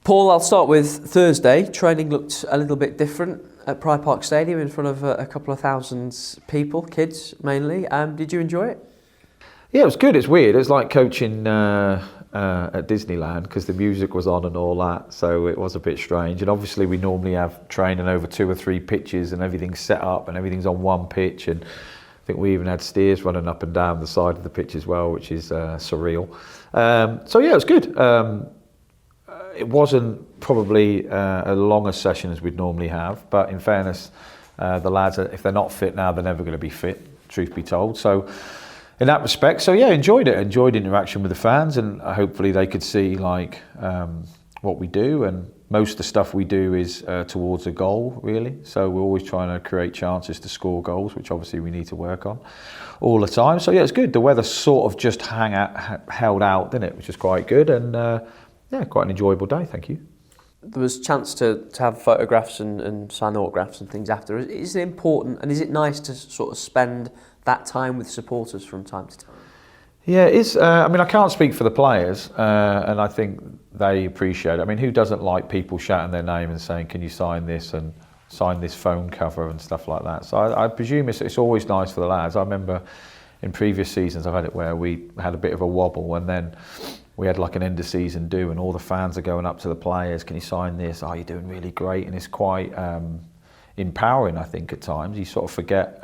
Paul, I'll start with Thursday. Training looked a little bit different at Pride Park Stadium in front of a couple of thousand people, kids mainly. Did you enjoy it? Yeah, it was good. It's weird. It was like coaching at Disneyland because the music was on and all that, so it was a bit strange. And obviously we normally have training over 2 or 3 pitches and everything's set up and everything's on one pitch, and I think we even had steers running up and down the side of the pitch as well, which is surreal. So yeah, it was good. It wasn't probably a longer session as we'd normally have, but in fairness, the lads, if they're not fit now, they're never going to be fit, truth be told. So in that respect, so yeah, enjoyed it. Enjoyed interaction with the fans, and hopefully they could see like what we do. And most of the stuff we do is towards a goal, really. So we're always trying to create chances to score goals, which obviously we need to work on all the time. So yeah, it's good. The weather sort of just held out, didn't it? Which is quite good, and yeah, quite an enjoyable day. Thank you. There was a chance to have photographs and sign autographs and things after. Is it important and is it nice to sort of spend that time with supporters from time to time? Yeah, it is. I mean, I can't speak for the players, and I think they appreciate it. I mean, who doesn't like people shouting their name and saying, can you sign this and sign this phone cover and stuff like that? So I presume it's always nice for the lads. I remember in previous seasons I've had it where we had a bit of a wobble, and then we had like an end of season do, and all the fans are going up to the players, can you sign this? Oh, you're doing really great. And it's quite empowering, I think, at times. You sort of forget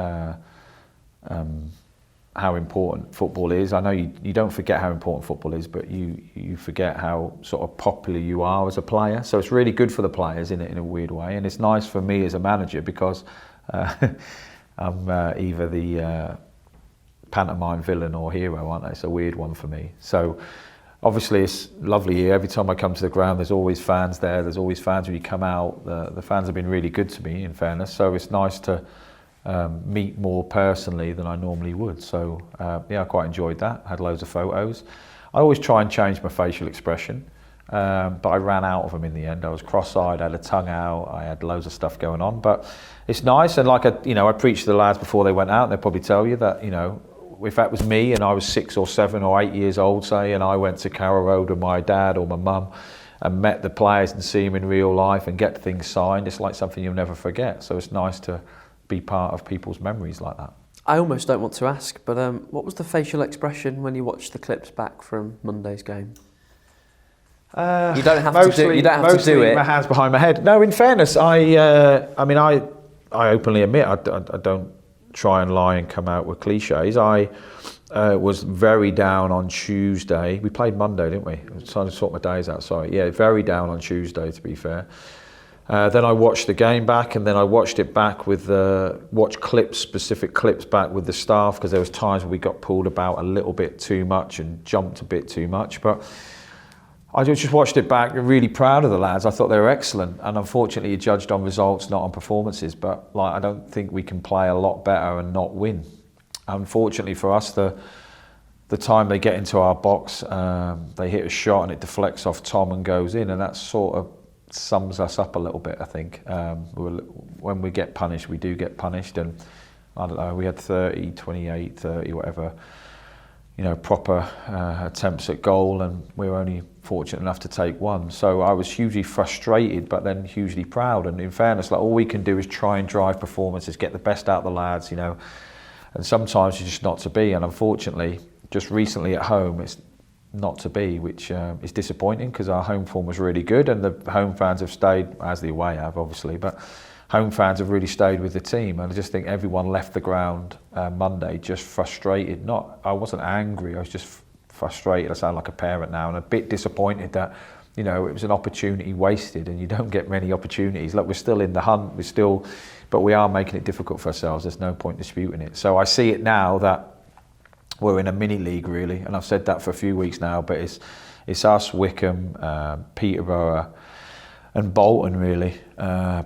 how important football is. I know you don't forget how important football is, but you forget how sort of popular you are as a player. So it's really good for the players in a weird way. And it's nice for me as a manager because I'm either the pantomime villain or hero, aren't I? It's a weird one for me. So obviously it's lovely here. Every time I come to the ground, there's always fans there. There's always fans when you come out. The fans have been really good to me, in fairness. So it's nice to meet more personally than I normally would. So yeah, I quite enjoyed that. Had loads of photos. I always try and change my facial expression, but I ran out of them in the end. I was cross-eyed, I had a tongue out, I had loads of stuff going on. But it's nice, and like I preached to the lads before they went out, and they'll probably tell you that, if that was me and I was 6 or 7 or 8 years old, say, and I went to Carrow Road with my dad or my mum and met the players and see them in real life and get things signed, it's like something you'll never forget. So it's nice to be part of people's memories like that. I almost don't want to ask, but what was the facial expression when you watched the clips back from Monday's game? You don't have to do it. My hands behind my head. No, in fairness, I openly admit I don't try and lie and come out with cliches. I was very down on Tuesday. We played Monday, didn't we? I was trying to sort my days out, sorry. Yeah, very down on Tuesday, to be fair. Then I watched the game back, and then I watched it back with specific clips back with the staff, because there was times when we got pulled about a little bit too much and jumped a bit too much. But I just watched it back, really proud of the lads. I thought they were excellent, and unfortunately you judged on results, not on performances. But I don't think we can play a lot better and not win. Unfortunately for us, the time they get into our box, they hit a shot and it deflects off Tom and goes in, and that sort of sums us up a little bit, I think. When we get punished, we do get punished, and I don't know, we had 30, 28, 30, whatever, proper attempts at goal, and we were only fortunate enough to take one. So I was hugely frustrated, but then hugely proud. And in fairness, all we can do is try and drive performances, get the best out of the lads, and sometimes it's just not to be. And unfortunately, just recently at home, it's not to be, which is disappointing, because our home form was really good, and the home fans have stayed, as the away have obviously, but home fans have really stayed with the team. And I just think everyone left the ground Monday just frustrated. I wasn't angry, I was just frustrated. I sound like a parent now, and a bit disappointed that it was an opportunity wasted, and you don't get many opportunities. Look, we're still in the hunt, but we are making it difficult for ourselves. There's no point disputing it. So I see it now that we're in a mini league, really, and I've said that for a few weeks now, but it's us, Wickham, Peterborough and Bolton, really,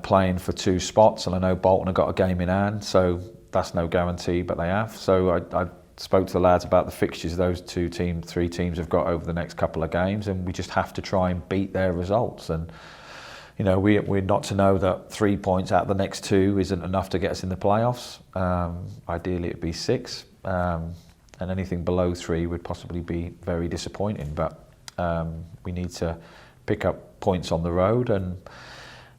playing for 2 spots. And I know Bolton have got a game in hand, so that's no guarantee, but they have. So I spoke to the lads about the fixtures those 3 teams have got over the next couple of games, and we just have to try and beat their results. And we're not to know that 3 points out of the next 2 isn't enough to get us in the playoffs. Ideally it'd be 6. And anything below 3 would possibly be very disappointing, but we need to pick up points on the road. And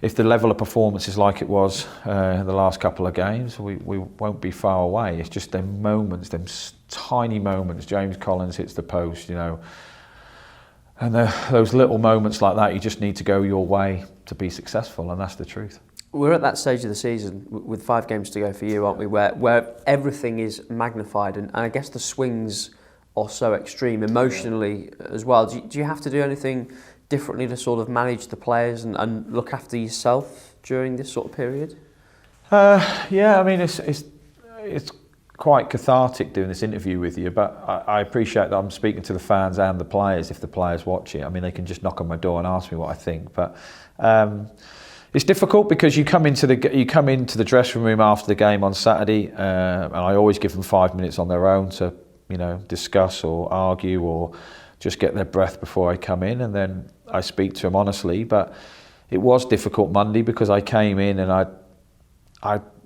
if the level of performance is like it was in the last couple of games, we won't be far away. It's just them moments, them tiny moments. James Collins hits the post, you know, and those little moments like that, you just need to go your way to be successful, and that's the truth. We're at that stage of the season with 5 games to go for you, aren't we, where everything is magnified, and I guess the swings are so extreme emotionally as well. Do you have to do anything differently to sort of manage the players and look after yourself during this sort of period? Yeah, I mean, it's quite cathartic doing this interview with you, but I appreciate that I'm speaking to the fans and the players if the players watch it. I mean, they can just knock on my door and ask me what I think, but it's difficult because you come into the dressing room after the game on Saturday, and I always give them 5 minutes on their own to, you know, discuss or argue or just get their breath before I come in, and then I speak to them honestly. But it was difficult Monday because I came in and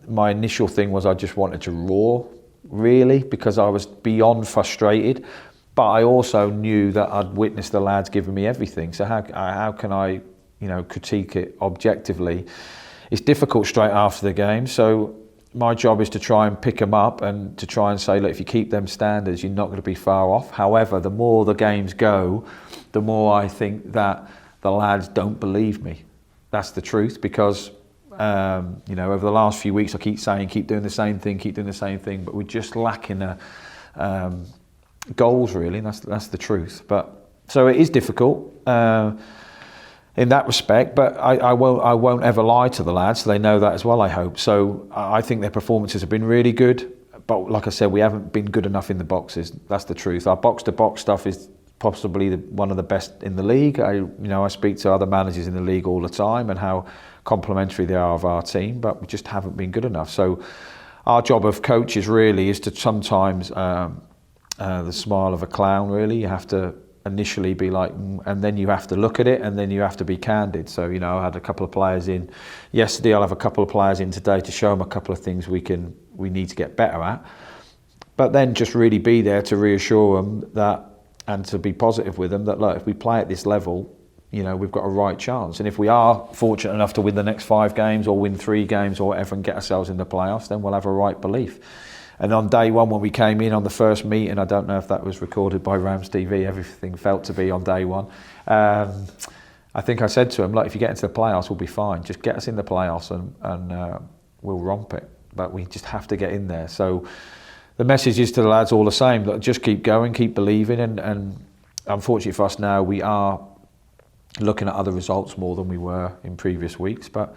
my initial thing was I just wanted to roar, really, because I was beyond frustrated. But I also knew that I'd witnessed the lads giving me everything. So how can I, you know, critique it objectively? It's difficult straight after the game. So my job is to try and pick them up and to try and say, look, if you keep them standards, you're not going to be far off. However, the more the games go, the more I think that the lads don't believe me. That's the truth, because you know, over the last few weeks I keep saying, keep doing the same thing, but we're just lacking goals, really, and that's the truth. But so it is difficult in that respect, but I won't ever lie to the lads, so they know that as well, I hope. So I think their performances have been really good, but like I said, we haven't been good enough in the boxes. That's the truth. Our box-to-box stuff is possibly one of the best in the league. I speak to other managers in the league all the time and how complimentary they are of our team, but we just haven't been good enough. So our job of coaches really is to sometimes the smile of a clown, really. You have to initially be like, and then you have to look at it, and then you have to be candid. So, you know, I had a couple of players in yesterday, I'll have a couple of players in today to show them a couple of things we need to get better at, but then just really be there to reassure them that, and to be positive with them that, look, if we play at this level, you know, we've got a right chance. And if we are fortunate enough to win the next 5 games or win 3 games or whatever and get ourselves in the playoffs, then we'll have a right belief. And on day one, when we came in on the first meeting, I don't know if that was recorded by RamsTV, everything felt to be on day one. I think I said to him, look, if you get into the playoffs, we'll be fine. Just get us in the playoffs and we'll romp it. But we just have to get in there. So the message is to the lads all the same, that just keep going, keep believing. And unfortunately for us now, we are looking at other results more than we were in previous weeks. But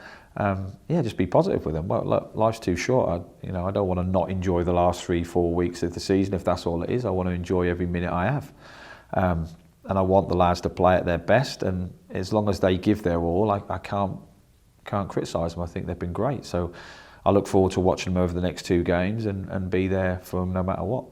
just be positive with them. Well, look, life's too short. I don't want to not enjoy the last 3-4 weeks of the season if that's all it is. I want to enjoy every minute I have, and I want the lads to play at their best. And as long as they give their all, I can't criticise them. I think they've been great. So I look forward to watching them over the next 2 games and be there for them no matter what.